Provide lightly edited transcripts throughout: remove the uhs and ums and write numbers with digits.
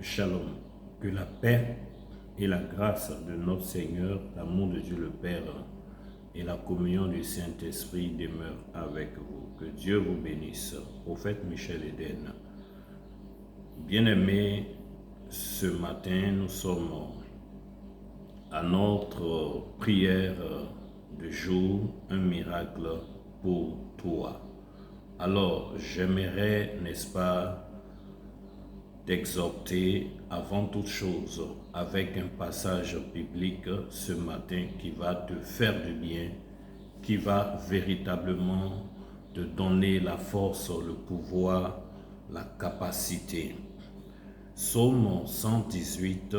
Shalom, que la paix et la grâce de notre Seigneur, l'amour de Dieu le Père et la communion du Saint-Esprit demeurent avec vous. Que Dieu vous bénisse. Prophète Michel Eden. Bien-aimés, ce matin, nous sommes à notre prière de jour, un miracle pour toi. Alors, j'aimerais, n'est-ce pas, d'exhorter avant toute chose avec un passage biblique ce matin qui va te faire du bien, qui va véritablement te donner la force, le pouvoir, la capacité. Psaume 118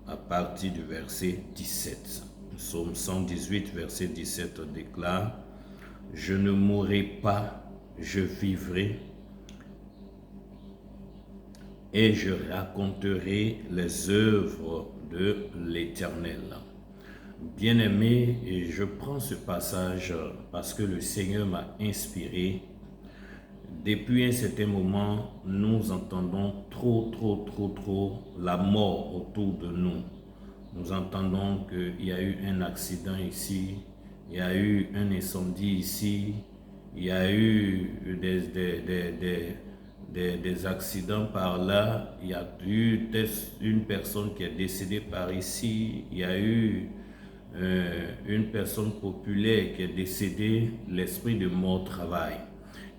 à partir du verset 17. Psaume 118 verset 17 déclare: Je ne mourrai pas, je vivrai et je raconterai les œuvres de l'Éternel. Bien-aimé, je prends ce passage parce que le Seigneur m'a inspiré. Depuis un certain moment, nous entendons trop la mort autour de nous. Nous entendons qu'il y a eu un accident ici, il y a eu un incendie ici, il y a eu des accidents par là, il y a eu une personne qui est décédée par ici, il y a eu une personne populaire qui est décédée, l'esprit de mort travaille.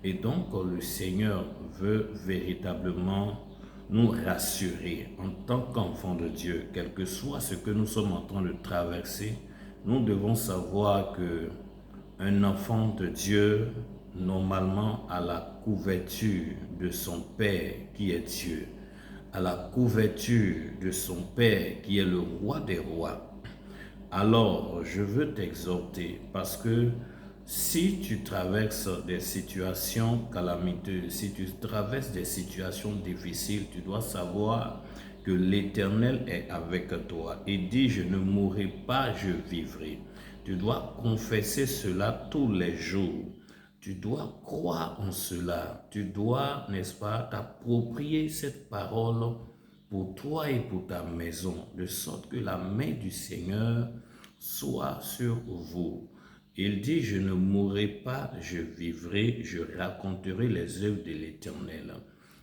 Et donc le Seigneur veut véritablement nous rassurer en tant qu'enfants de Dieu, quel que soit ce que nous sommes en train de traverser. Nous devons savoir que un enfant de Dieu, normalement, a la couverture de son Père qui est Dieu, à la couverture de son Père qui est le roi des rois. Alors, je veux t'exhorter parce que si tu traverses des situations calamiteuses, si tu traverses des situations difficiles, tu dois savoir que l'Éternel est avec toi et dit: je ne mourrai pas, je vivrai. Tu dois confesser cela tous les jours. Tu dois croire en cela. Tu dois, n'est-ce pas, t'approprier cette parole pour toi et pour ta maison, de sorte que la main du Seigneur soit sur vous. Il dit: je ne mourrai pas, je vivrai, je raconterai les œuvres de l'Éternel.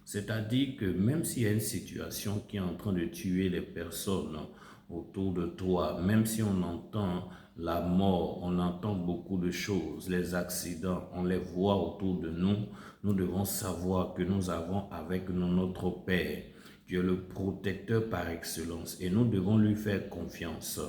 C'est-à-dire que même s'il y a une situation qui est en train de tuer les personnes autour de toi, même si on entend la mort, on entend beaucoup de choses, les accidents, on les voit autour de nous, nous devons savoir que nous avons avec nous notre Père, qui est le protecteur par excellence, et nous devons lui faire confiance.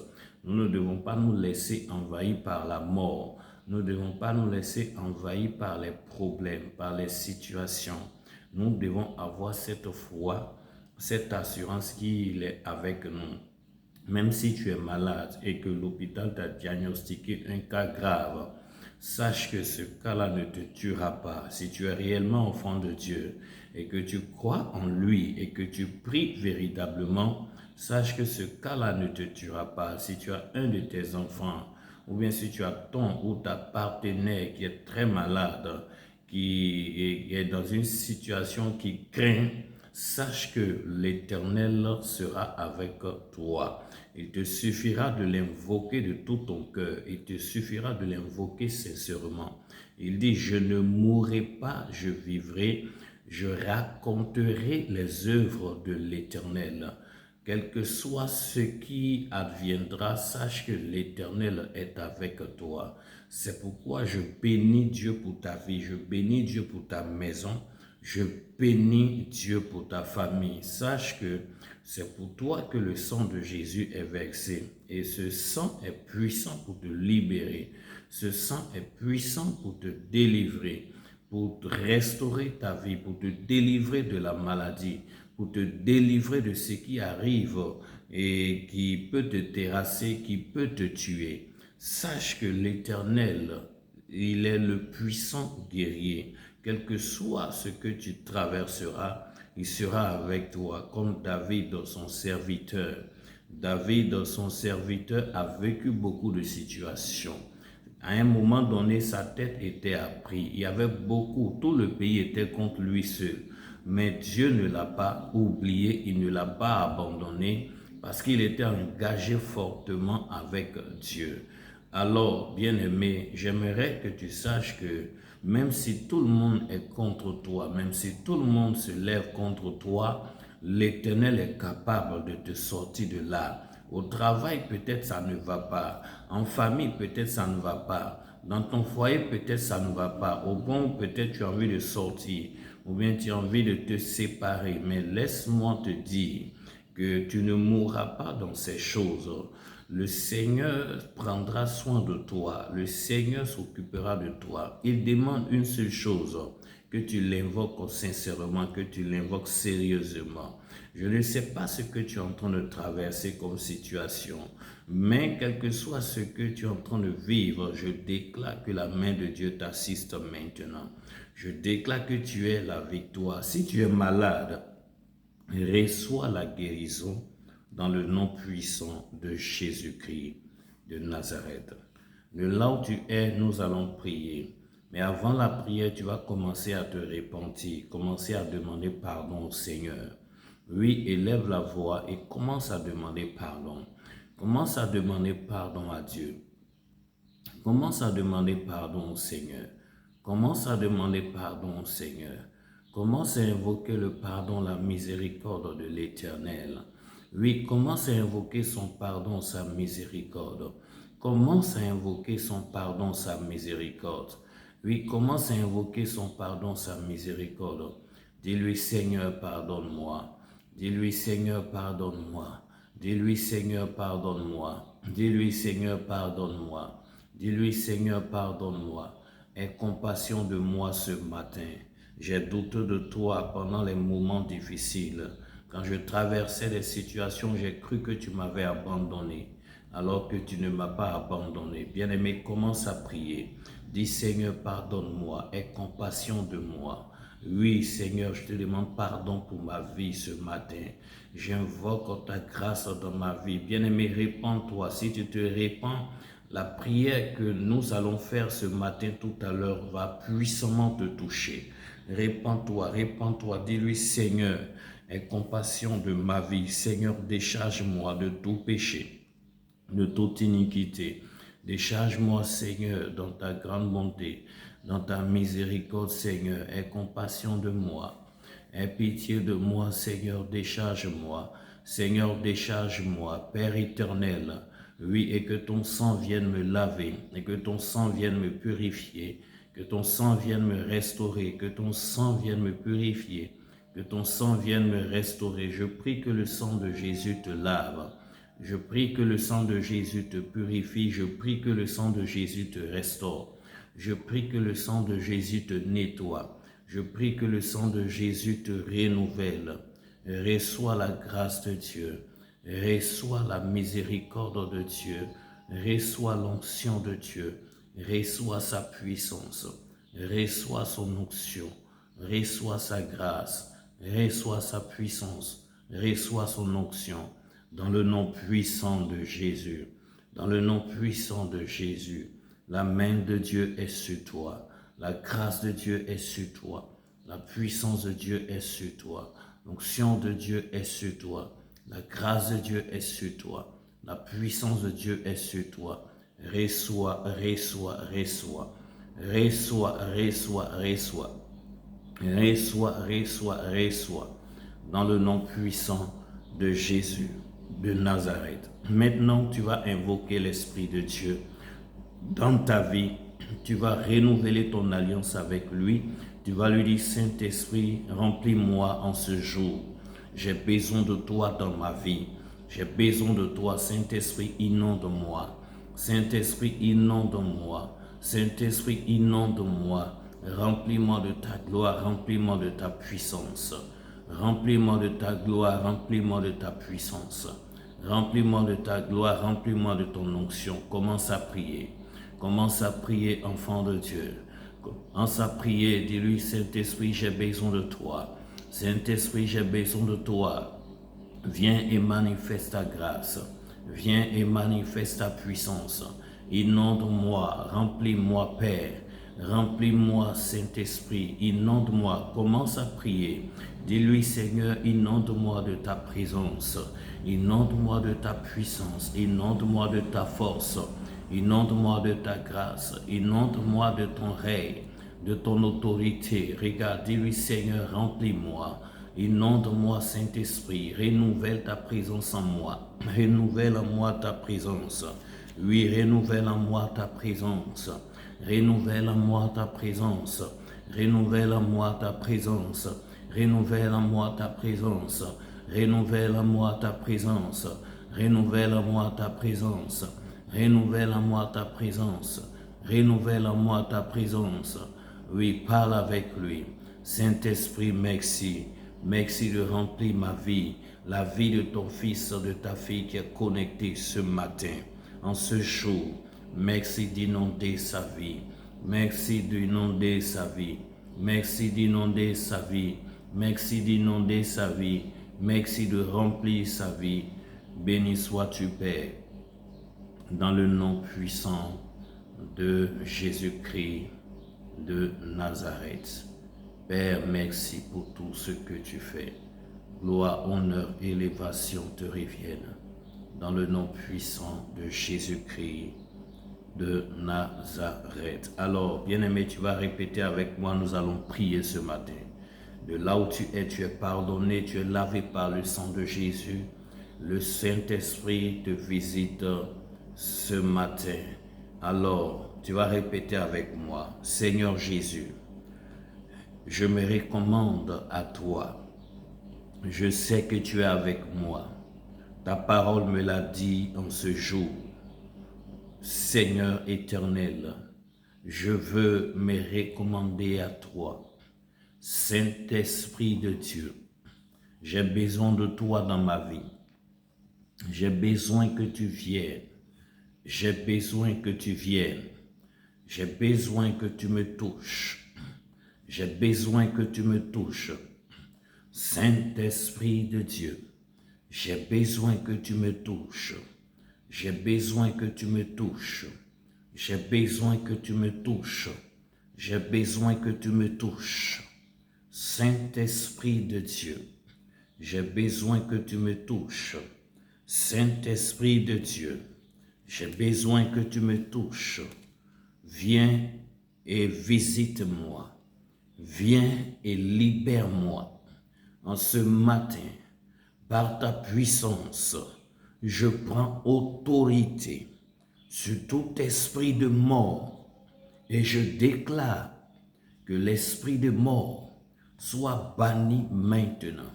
Nous ne devons pas nous laisser envahir par la mort. Nous ne devons pas nous laisser envahir par les problèmes, par les situations. Nous devons avoir cette foi, cette assurance qu'il est avec nous. Même si tu es malade et que l'hôpital t'a diagnostiqué un cas grave, sache que ce cas-là ne te tuera pas. Si tu es réellement enfant de Dieu et que tu crois en lui et que tu pries véritablement, sache que ce cas-là ne te tuera pas. Si tu as un de tes enfants ou bien si tu as ton ou ta partenaire qui est très malade, qui est dans une situation qui craint, sache que l'Éternel sera avec toi. Il te suffira de l'invoquer de tout ton cœur. Il te suffira de l'invoquer sincèrement. Il dit: je ne mourrai pas, je vivrai. Je raconterai les œuvres de l'Éternel. Quel que soit ce qui adviendra, sache que l'Éternel est avec toi. C'est pourquoi je bénis Dieu pour ta vie, je bénis Dieu pour ta maison, je bénis Dieu pour ta famille. Sache que c'est pour toi que le sang de Jésus est versé. Et ce sang est puissant pour te libérer. Ce sang est puissant pour te délivrer, pour te restaurer ta vie, pour te délivrer de la maladie, pour te délivrer de ce qui arrive et qui peut te terrasser, qui peut te tuer. Sache que l'Éternel, il est le puissant guerrier. Quel que soit ce que tu traverseras, il sera avec toi, comme David, son serviteur. David, son serviteur, a vécu beaucoup de situations. À un moment donné, sa tête était à prix. Il y avait beaucoup, tout le pays était contre lui seul. mais Dieu ne l'a pas oublié, il ne l'a pas abandonné parce qu'il était engagé fortement avec Dieu. Alors, bien-aimé, j'aimerais que tu saches que même si tout le monde est contre toi, même si tout le monde se lève contre toi, l'Éternel est capable de te sortir de là. Au travail, peut-être ça ne va pas. En famille, peut-être ça ne va pas. Dans ton foyer, peut-être ça ne va pas. Au bon, peut-être tu as envie de sortir ou bien tu as envie de te séparer. Mais laisse-moi te dire que tu ne mourras pas dans ces choses. Le Seigneur prendra soin de toi. Le Seigneur s'occupera de toi. Il demande une seule chose, que tu l'invoques sincèrement, que tu l'invoques sérieusement. Je ne sais pas ce que tu es en train de traverser comme situation, mais quel que soit ce que tu es en train de vivre, je déclare que la main de Dieu t'assiste maintenant. Je déclare que tu es la victoire. Si tu es malade, reçois la guérison dans le nom puissant de Jésus-Christ de Nazareth. De là où tu es, nous allons prier. Mais avant la prière, tu vas commencer à te repentir, commencer à demander pardon au Seigneur. Oui, élève la voix et commence à demander pardon. Commence à demander pardon à Dieu. Commence à demander pardon au Seigneur. Commence à demander pardon au Seigneur. Commence à invoquer le pardon, la miséricorde de l'Éternel. Oui, commence à invoquer son pardon, sa miséricorde. Commence à invoquer son pardon, sa miséricorde. Oui, commence à invoquer son pardon, sa miséricorde. Dis-lui, Seigneur, pardonne-moi. Dis-lui, Seigneur, pardonne-moi. Dis-lui, Seigneur, pardonne-moi. Dis-lui, Seigneur, pardonne-moi. Dis-lui, Seigneur, pardonne-moi. Aie compassion de moi ce matin. J'ai douté de toi pendant les moments difficiles. Quand je traversais des situations, j'ai cru que tu m'avais abandonné, alors que tu ne m'as pas abandonné. Bien-aimé, commence à prier. Dis, Seigneur, pardonne-moi. Aie compassion de moi. Oui, Seigneur, je te demande pardon pour ma vie ce matin. J'invoque ta grâce dans ma vie. Bien-aimé, répands-toi. Si tu te répands, la prière que nous allons faire ce matin tout à l'heure va puissamment te toucher. Répands-toi, répands-toi. Dis-lui, Seigneur, aie compassion de ma vie. Seigneur, décharge-moi de tout péché, de toute iniquité. Décharge-moi, Seigneur, dans ta grande bonté, dans ta miséricorde, Seigneur. Aie compassion de moi. Aie pitié de moi, Seigneur, décharge-moi. Seigneur, décharge-moi, Père éternel. Oui, et que ton sang vienne me laver, et que ton sang vienne me purifier, que ton sang vienne me restaurer, que ton sang vienne me purifier, que ton sang vienne me restaurer. Je prie que le sang de Jésus te lave. Je prie que le sang de Jésus te purifie. Je prie que le sang de Jésus te restaure. Je prie que le sang de Jésus te nettoie. Je prie que le sang de Jésus te renouvelle. Reçois la grâce de Dieu. Reçois la miséricorde de Dieu. Reçois l'onction de Dieu. Reçois sa puissance. Reçois son onction. Reçois sa grâce. Reçois sa puissance. Reçois son onction. Dans le nom puissant de Jésus. Dans le nom puissant de Jésus. La main de Dieu est sur toi. La grâce de Dieu est sur toi. La puissance de Dieu est sur toi. L'onction de Dieu est sur toi. La grâce de Dieu est sur toi. La puissance de Dieu est sur toi. Reçois, reçois, reçois. Reçois, reçois, reçois. Reçois, reçois, reçois. Dans le nom puissant de Jésus de Nazareth. Maintenant, tu vas invoquer l'Esprit de Dieu dans ta vie. Tu vas renouveler ton alliance avec lui. Tu vas lui dire, Saint-Esprit, remplis-moi en ce jour. J'ai besoin de toi dans ma vie. J'ai besoin de toi, Saint-Esprit, inonde-moi. Saint-Esprit, inonde-moi. Saint-Esprit, inonde-moi. Remplis-moi de ta gloire, remplis-moi de ta puissance. Remplis-moi de ta gloire, remplis-moi de ta puissance. Remplis-moi de ta gloire, remplis-moi de ton onction. Commence à prier. Commence à prier, enfant de Dieu. Commence à prier, dis-lui, Saint-Esprit, j'ai besoin de toi. Saint-Esprit, j'ai besoin de toi. Viens et manifeste ta grâce. Viens et manifeste ta puissance. Inonde-moi, remplis-moi, Père. Remplis-moi, Saint-Esprit, inonde-moi. Commence à prier. Dis-lui, Seigneur, inonde-moi de ta présence. Inonde-moi de ta puissance. Inonde-moi de ta force. Inonde-moi de ta grâce. Inonde-moi de ton règne, de ton autorité. Regarde, dis-lui, Seigneur, remplis-moi. Inonde-moi, Saint-Esprit. Renouvelle ta présence en moi. Renouvelle en moi ta présence. Oui, renouvelle en moi ta présence. Renouvelle en moi ta présence. Renouvelle en moi ta présence. Renouvelle en moi ta présence. Renouvelle en moi ta présence. Renouvelle en moi ta présence. Renouvelle en moi ta présence. Renouvelle en moi ta présence. Oui, parle avec lui. Saint-Esprit, merci. Merci de remplir ma vie, la vie de ton fils, de ta fille qui est connectée ce matin, en ce jour. Merci d'inonder sa vie. Merci d'inonder sa vie. Merci d'inonder sa vie. Merci d'inonder sa vie. Merci de remplir sa vie. Béni sois-tu, Père, dans le nom puissant de Jésus-Christ de Nazareth. Père, merci pour tout ce que tu fais. Gloire, honneur, élévation te reviennent. Dans le nom puissant de Jésus-Christ de Nazareth. Alors, bien-aimé, tu vas répéter avec moi, nous allons prier ce matin. De là où tu es pardonné, tu es lavé par le sang de Jésus. Le Saint-Esprit te visite ce matin. Alors, tu vas répéter avec moi, Seigneur Jésus, je me recommande à toi. Je sais que tu es avec moi. Ta parole me l'a dit en ce jour. Seigneur éternel, je veux me recommander à toi. Saint-Esprit de Dieu, j'ai besoin de toi dans ma vie. J'ai besoin que tu viennes. J'ai besoin que tu viennes. J'ai besoin que tu me touches. J'ai besoin que tu me touches. Saint-Esprit de Dieu, j'ai besoin que tu me touches. J'ai besoin que tu me touches. J'ai besoin que tu me touches. J'ai besoin que tu me touches. Saint-Esprit de Dieu, j'ai besoin que tu me touches. Saint-Esprit de Dieu, j'ai besoin que tu me touches. Viens et visite-moi. Viens et libère-moi. En ce matin, par ta puissance, je prends autorité sur tout esprit de mort et je déclare que l'esprit de mort soit banni maintenant.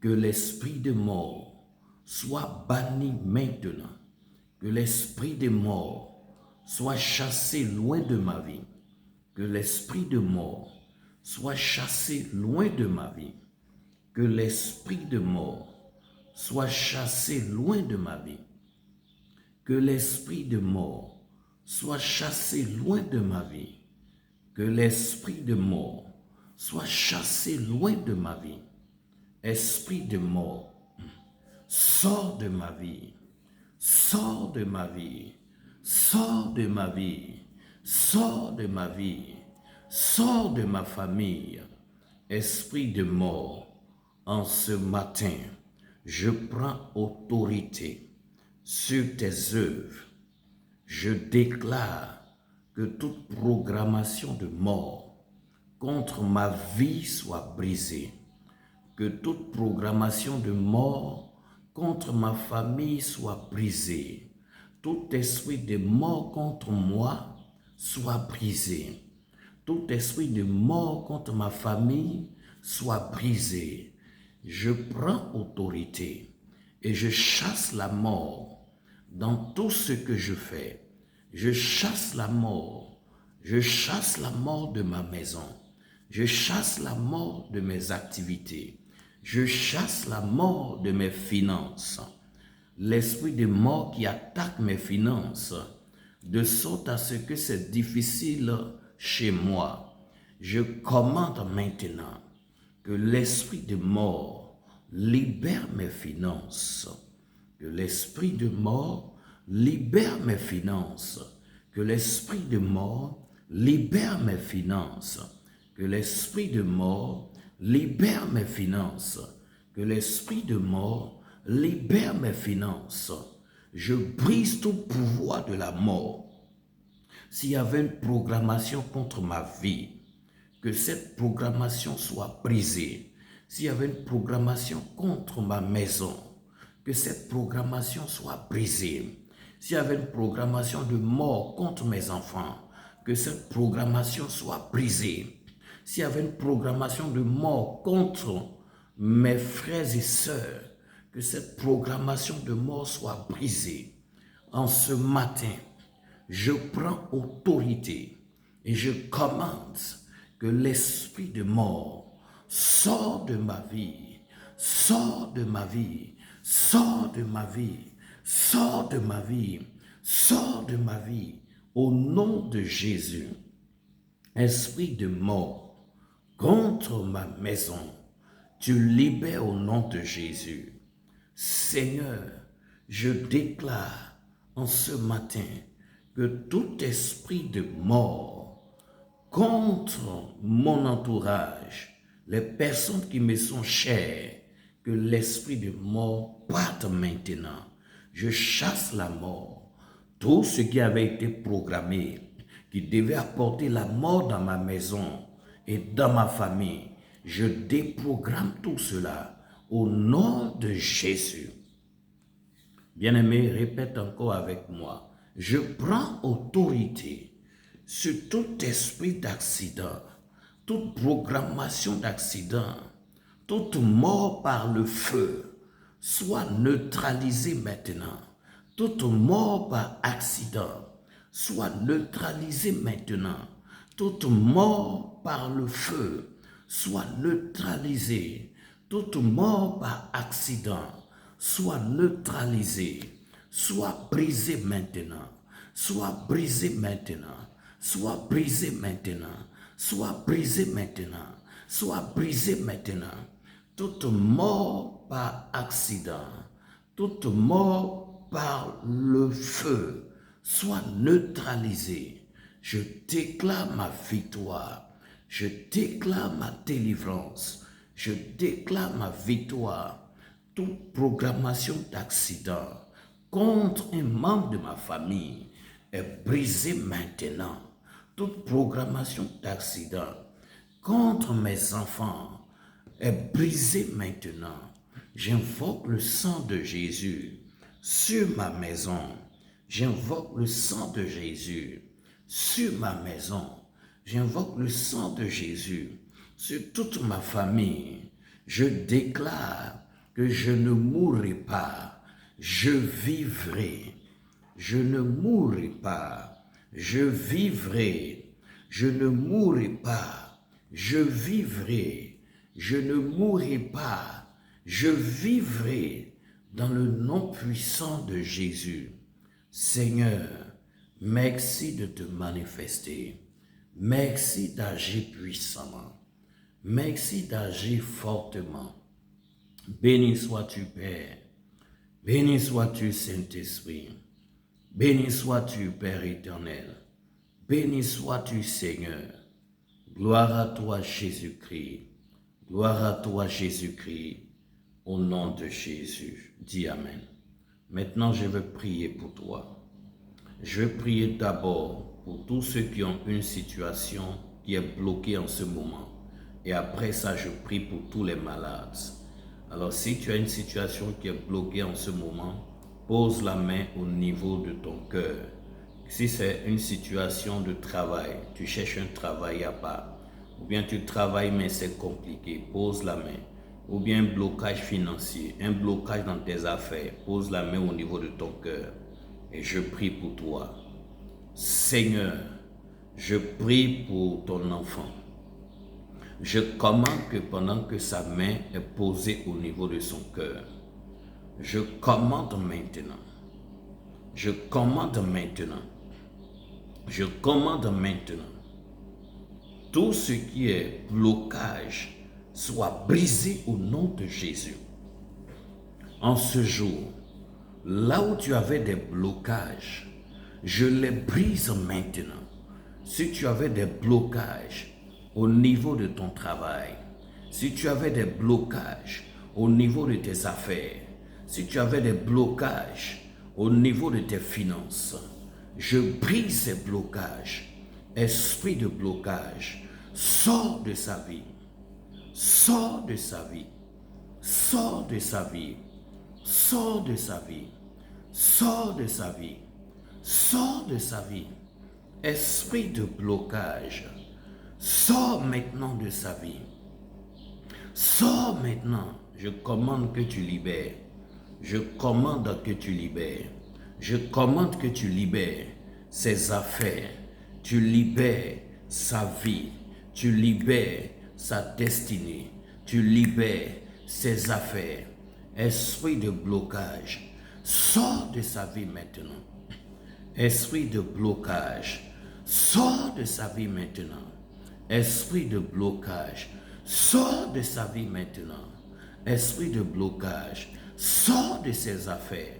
Que l'esprit de mort soit banni maintenant. Que l'esprit de mort soit chassé loin de ma vie. Que l'esprit de mort soit chassé loin de ma vie. Que l'esprit de mort soit chassé loin de ma vie. Que l'esprit de mort soit chassé loin de ma vie. Que l'esprit de mort soit chassé loin de ma vie. Esprit de mort, sors de ma vie. Sors de ma vie. Sors de ma vie. Sors de ma vie. Sors de ma famille. Esprit de mort, en ce matin, je prends autorité sur tes œuvres. Je déclare que toute programmation de mort contre ma vie soit brisée. Que toute programmation de mort contre ma famille soit brisée. Tout esprit de mort contre moi soit brisé. Tout esprit de mort contre ma famille soit brisé. Je prends autorité et je chasse la mort dans tout ce que je fais. Je chasse la mort. Je chasse la mort de ma maison. Je chasse la mort de mes activités. Je chasse la mort de mes finances. L'esprit de mort qui attaque mes finances, de sorte à ce que c'est difficile chez moi. Je commande maintenant que l'esprit de mort libère mes finances. Que l'esprit de mort libère mes finances. Que l'esprit de mort libère mes finances. Que l'esprit de mort libère mes finances. Que l'esprit de mort libère mes finances. Je brise tout pouvoir de la mort. S'il y avait une programmation contre ma vie, que cette programmation soit brisée. S'il y avait une programmation contre ma maison, que cette programmation soit brisée. S'il y avait une programmation de mort contre mes enfants, que cette programmation soit brisée. S'il y avait une programmation de mort contre mes frères et sœurs, que cette programmation de mort soit brisée. En ce matin, je prends autorité et je commande que l'esprit de mort sort de ma vie, sort de ma vie, sort de ma vie, sort de ma vie, sort de ma vie, au nom de Jésus. Esprit de mort contre ma maison, tu libères au nom de Jésus. Seigneur, je déclare en ce matin que tout esprit de mort contre mon entourage, les personnes qui me sont chères, que l'esprit de mort parte maintenant. Je chasse la mort. Tout ce qui avait été programmé, qui devait apporter la mort dans ma maison et dans ma famille, je déprogramme tout cela au nom de Jésus. Bien-aimé, répète encore avec moi. Je prends autorité sur tout esprit d'accident, toute programmation d'accident, toute mort par le feu, soit neutralisée maintenant. Toute mort par accident, soit neutralisée maintenant. Toute mort par le feu, soit neutralisée. Toute mort par accident, soit neutralisée. Soit brisée maintenant. Soit brisée maintenant. Soit brisée maintenant. Soit brisée maintenant. Soit brisée maintenant. Toute mort par accident, toute mort par le feu, soit neutralisée. Je déclare ma victoire. Je déclare ma délivrance. Je déclare ma victoire. Toute programmation d'accident contre un membre de ma famille est brisée maintenant. Toute programmation d'accident contre mes enfants est brisée maintenant. J'invoque le sang de Jésus sur ma maison. J'invoque le sang de Jésus sur ma maison. J'invoque le sang de Jésus sur toute ma famille. Je déclare que je ne mourrai pas, je vivrai. Je ne mourrai pas, je vivrai. Je ne mourrai pas, je vivrai. Je ne mourrai pas, je vivrai dans le nom puissant de Jésus. Seigneur, merci de te manifester. Merci d'agir puissamment. Merci d'agir fortement. Béni sois-tu, Père. Béni sois-tu, Saint-Esprit. Béni sois-tu, Père éternel. Béni sois-tu, Seigneur. Gloire à toi, Jésus-Christ. Gloire à toi, Jésus-Christ. Au nom de Jésus. Dis Amen. Maintenant, je veux prier pour toi. Je veux prier d'abord pour tous ceux qui ont une situation qui est bloquée en ce moment. Et après ça, je prie pour tous les malades. Alors, si tu as une situation qui est bloquée en ce moment, pose la main au niveau de ton cœur. Si c'est une situation de travail, tu cherches un travail à part, ou bien tu travailles mais c'est compliqué, pose la main. Ou bien un blocage financier, un blocage dans tes affaires, pose la main au niveau de ton cœur. Et je prie pour toi. Seigneur, je prie pour ton enfant. Je commande que pendant que sa main est posée au niveau de son cœur, je commande maintenant. Je commande maintenant. Je commande maintenant. Tout ce qui est blocage soit brisé au nom de Jésus. En ce jour, là où tu avais des blocages, je les brise maintenant. Si tu avais des blocages au niveau de ton travail, si tu avais des blocages au niveau de tes affaires, si tu avais des blocages au niveau de tes finances, je brise ces blocages. Esprit de blocage, sors de sa vie, sors de sa vie, sors de sa vie, sors de sa vie, sors de sa vie, sors de sa vie. Esprit de blocage, sors maintenant de sa vie. Sors maintenant. Je commande que tu libères. Je commande que tu libères. Je commande que tu libères ses affaires. Tu libères sa vie. Tu libères sa destinée. Tu libères ses affaires. Esprit de blocage, sors de sa vie maintenant. Esprit de blocage, sors de sa vie maintenant. Esprit de blocage, sors de sa vie maintenant. Esprit de blocage, sors de ses affaires.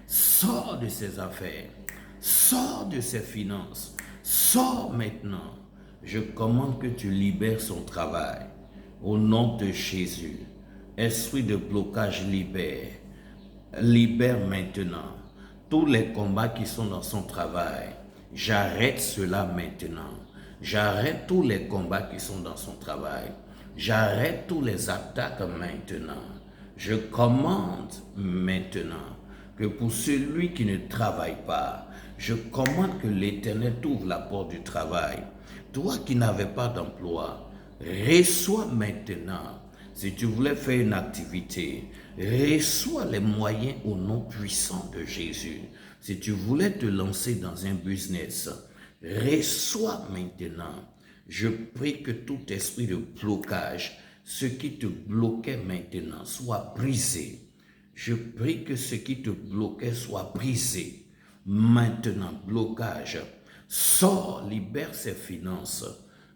Sors de ses affaires. Sors de ses finances. Sors maintenant. Je commande que tu libères son travail. Au nom de Jésus. Esprit de blocage, libère. Libère maintenant. Tous les combats qui sont dans son travail, j'arrête cela maintenant. J'arrête tous les combats qui sont dans son travail. J'arrête tous les attaques maintenant. Je commande maintenant que pour celui qui ne travaille pas, je commande que l'Éternel t'ouvre la porte du travail. Toi qui n'avais pas d'emploi, reçois maintenant. Si tu voulais faire une activité, reçois les moyens au nom puissant de Jésus. Si tu voulais te lancer dans un business, reçois maintenant. Je prie que tout esprit de blocage, ce qui te bloquait maintenant, soit brisé. Je prie que ce qui te bloquait soit brisé. Maintenant, blocage. Sors, libère ses finances,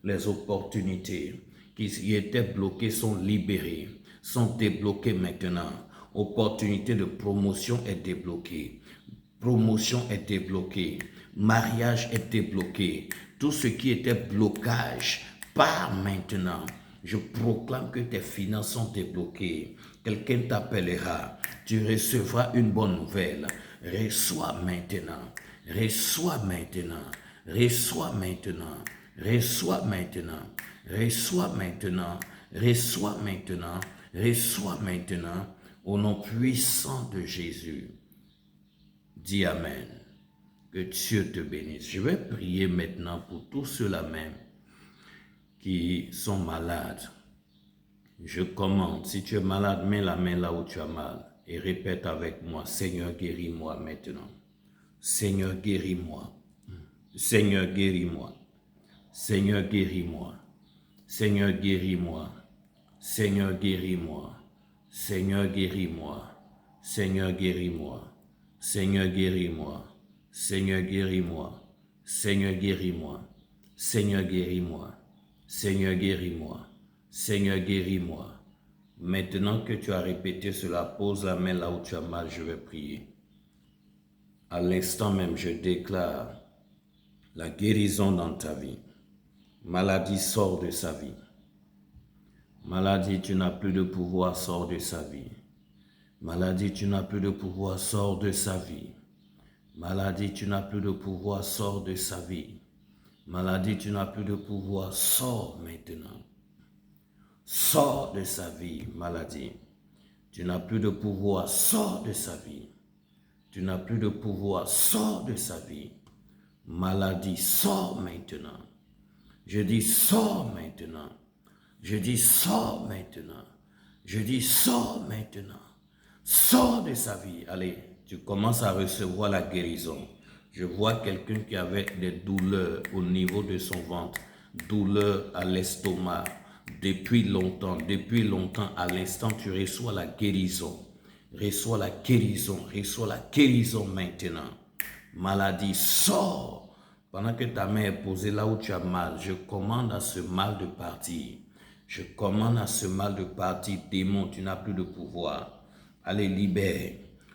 les opportunités qui étaient bloquées sont libérées, sont débloquées maintenant. Opportunité de promotion est débloquée. Promotion est débloquée. Mariage est débloqué. Tout ce qui était blocage part maintenant. Je proclame que tes finances sont débloquées. Quelqu'un t'appellera. Tu recevras une bonne nouvelle. Reçois maintenant. Reçois maintenant. Reçois maintenant. Reçois maintenant. Reçois maintenant. Reçois maintenant. Reçois maintenant. Au nom puissant de Jésus. Dis Amen. Que Dieu te bénisse. Je vais prier maintenant pour tous ceux-là même qui sont malades. Je commande, si tu es malade, mets la main là où tu as mal et répète avec moi, Seigneur, guéris-moi maintenant. Seigneur, guéris-moi. Seigneur, guéris-moi. Seigneur, guéris-moi. Seigneur, guéris-moi. Seigneur, guéris-moi. Seigneur, guéris-moi. Seigneur, guéris-moi. Seigneur, guéris-moi. Seigneur, guéris-moi. Seigneur, guéris-moi. Seigneur, guéris-moi. Seigneur, guéris-moi. Seigneur, guéris-moi. Maintenant que tu as répété cela, pose la main là où tu as mal, je vais prier. À l'instant même, je déclare la guérison dans ta vie. Maladie, sort de sa vie. Maladie, tu n'as plus de pouvoir, sors de sa vie. Maladie, tu n'as plus de pouvoir, sors de sa vie. Maladie, tu n'as plus de pouvoir, sors de sa vie. Maladie, tu n'as plus de pouvoir, sors maintenant. Sors de sa vie, maladie. Tu n'as plus de pouvoir, sors de sa vie. Tu n'as plus de pouvoir, sors de sa vie. Maladie, sors maintenant. Je dis sors maintenant. Je dis sors maintenant. Je dis sors maintenant. Sors de sa vie. Allez, tu commences à recevoir la guérison. Je vois quelqu'un qui avait des douleurs au niveau de son ventre, douleurs à l'estomac. Depuis longtemps, à l'instant, tu reçois la guérison. Reçois la guérison maintenant. Maladie, sors. Pendant que ta main est posée là où tu as mal, je commande à ce mal de partir. Je commande à ce mal de partir. Démon, tu n'as plus de pouvoir. Allez, libère.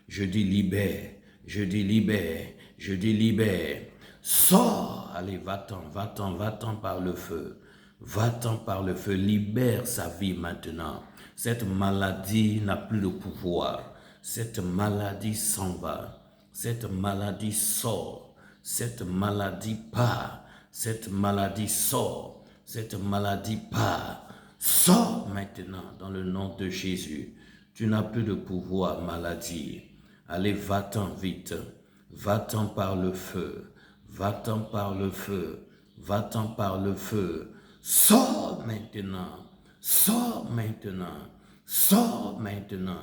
Je dis libère. Je dis libère. Je dis libère. Sors, allez, va-t'en, va-t'en, va-t'en par le feu. Va-t'en par le feu, libère sa vie maintenant. Cette maladie n'a plus de pouvoir. Cette maladie s'en va. Cette maladie sort. Cette maladie part. Cette maladie sort. Cette maladie part. Sors maintenant dans le nom de Jésus. Tu n'as plus de pouvoir, maladie. Allez, va-t'en vite. Va-t'en par le feu. Va-t'en par le feu. Va-t'en par le feu. Sors maintenant. Sors maintenant. Sors maintenant.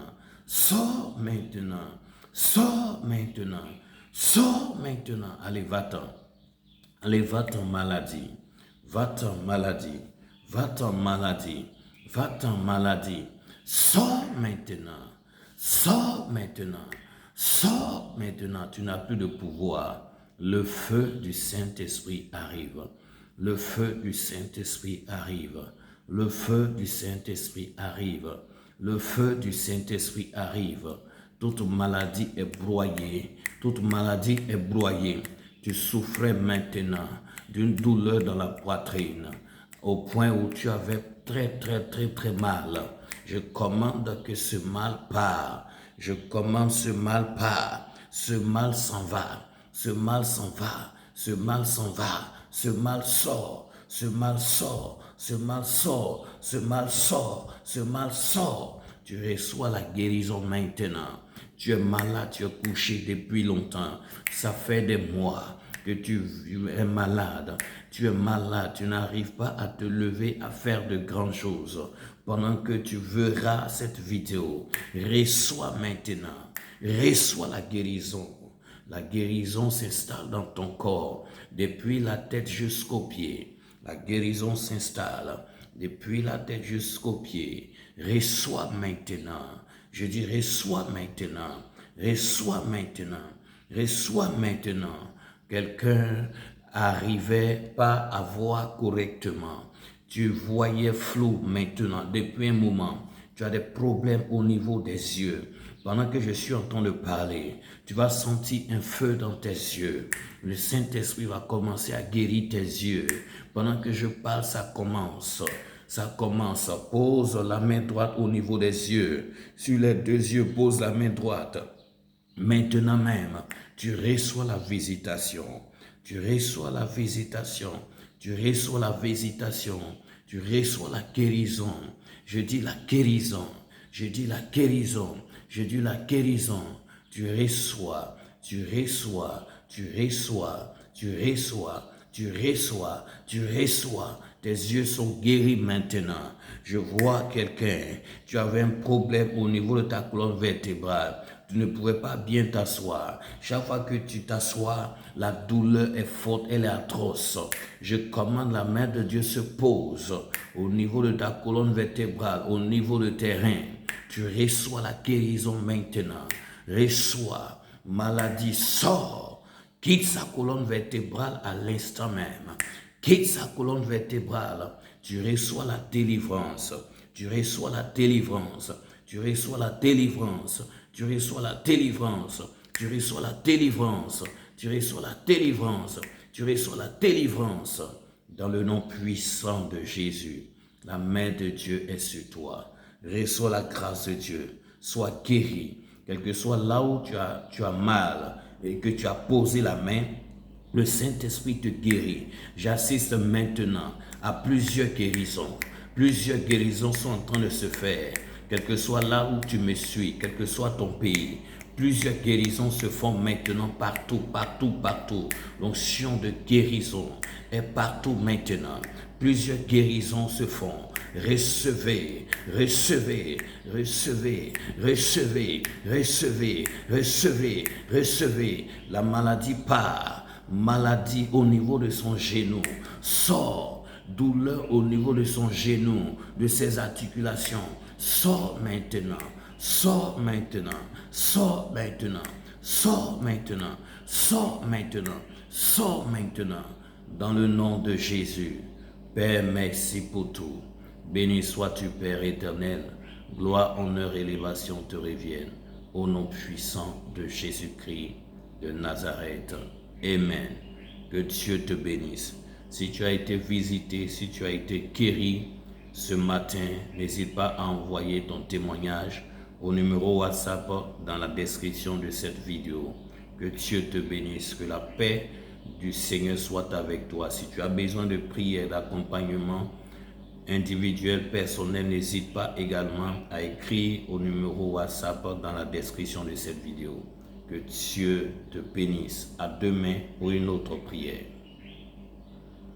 Sors maintenant. Sors maintenant. Sors maintenant. Allez, va-t'en. Allez, va-t'en maladie. Va-t'en maladie. Va-t'en maladie. Va-t'en maladie. Sors maintenant. Sors maintenant. Sors maintenant. Tu n'as plus de pouvoir. Le feu du Saint-Esprit arrive. Le feu du Saint-Esprit arrive. Le feu du Saint-Esprit arrive. Le feu du Saint-Esprit arrive. Toute maladie est broyée. Toute maladie est broyée. Tu souffrais maintenant d'une douleur dans la poitrine, au point où tu avais très mal. Je commande que ce mal part. Je commande ce mal part. Ce mal s'en va. Ce mal s'en va. Ce mal s'en va. Ce mal sort. Ce mal sort. Ce mal sort. Ce mal sort. Ce mal sort. Tu reçois la guérison maintenant. Tu es malade, tu es couché depuis longtemps. Ça fait des mois que tu es malade. Tu es malade, tu n'arrives pas à te lever, à faire de grandes choses. Pendant que tu verras cette vidéo, reçois maintenant. Reçois la guérison. La guérison s'installe dans ton corps, depuis la tête jusqu'aux pieds. La guérison s'installe depuis la tête jusqu'aux pieds. Reçois maintenant. Je dis reçois maintenant. Reçois maintenant. Reçois maintenant. Quelqu'un n'arrivait pas à voir correctement. Tu voyais flou maintenant depuis un moment. Tu as des problèmes au niveau des yeux. Pendant que je suis en train de parler, tu vas sentir un feu dans tes yeux. Le Saint-Esprit va commencer à guérir tes yeux. Pendant que je parle, ça commence. Ça commence. Pose la main droite au niveau des yeux. Sur les deux yeux, pose la main droite. Maintenant même, tu reçois la visitation. Tu reçois la visitation. Tu reçois la visitation. Tu reçois la guérison. Je dis la guérison. Je dis la guérison. Je dis la guérison. Tu reçois. Tu reçois. Tu reçois. Tu reçois. Tu reçois. Tu reçois. Tes yeux sont guéris maintenant. Je vois quelqu'un. Tu avais un problème au niveau de ta colonne vertébrale. Tu ne pouvais pas bien t'asseoir. Chaque fois que tu t'assois, la douleur est forte, elle est atroce. Je commande, la main de Dieu se pose au niveau de ta colonne vertébrale, au niveau de tes reins. Tu reçois la guérison maintenant. Reçois. Maladie sort. Quitte sa colonne vertébrale à l'instant même. Quitte sa colonne vertébrale. Tu reçois la délivrance. Tu reçois la délivrance. Tu reçois la délivrance. Tu reçois la délivrance. Tu reçois la délivrance. Tu reçois la délivrance. Tu reçois la délivrance. Dans le nom puissant de Jésus, la main de Dieu est sur toi. Reçois la grâce de Dieu. Sois guéri. Quel que soit là où tu as mal et que tu as posé la main, le Saint-Esprit te guérit. J'assiste maintenant à plusieurs guérisons. Plusieurs guérisons sont en train de se faire. Quel que soit là où tu me suis, quel que soit ton pays, plusieurs guérisons se font maintenant partout. L'onction de guérison est partout maintenant. Plusieurs guérisons se font. Recevez, recevez, recevez, recevez, recevez, recevez, recevez. La maladie part. Maladie au niveau de son genou. Sort. Douleur au niveau de son genou, de ses articulations. Sors maintenant, sors maintenant, sors maintenant, sors maintenant, sors maintenant, sors maintenant. Dans le nom de Jésus. Père, merci pour tout. Béni sois-tu, Père éternel. Gloire, honneur, élévation te reviennent. Au nom puissant de Jésus-Christ de Nazareth. Amen. Que Dieu te bénisse. Si tu as été visité, si tu as été guéri ce matin, n'hésite pas à envoyer ton témoignage au numéro WhatsApp dans la description de cette vidéo. Que Dieu te bénisse, que la paix du Seigneur soit avec toi. Si tu as besoin de prière, d'accompagnement individuel, personnel, n'hésite pas également à écrire au numéro WhatsApp dans la description de cette vidéo. Que Dieu te bénisse. À demain pour une autre prière.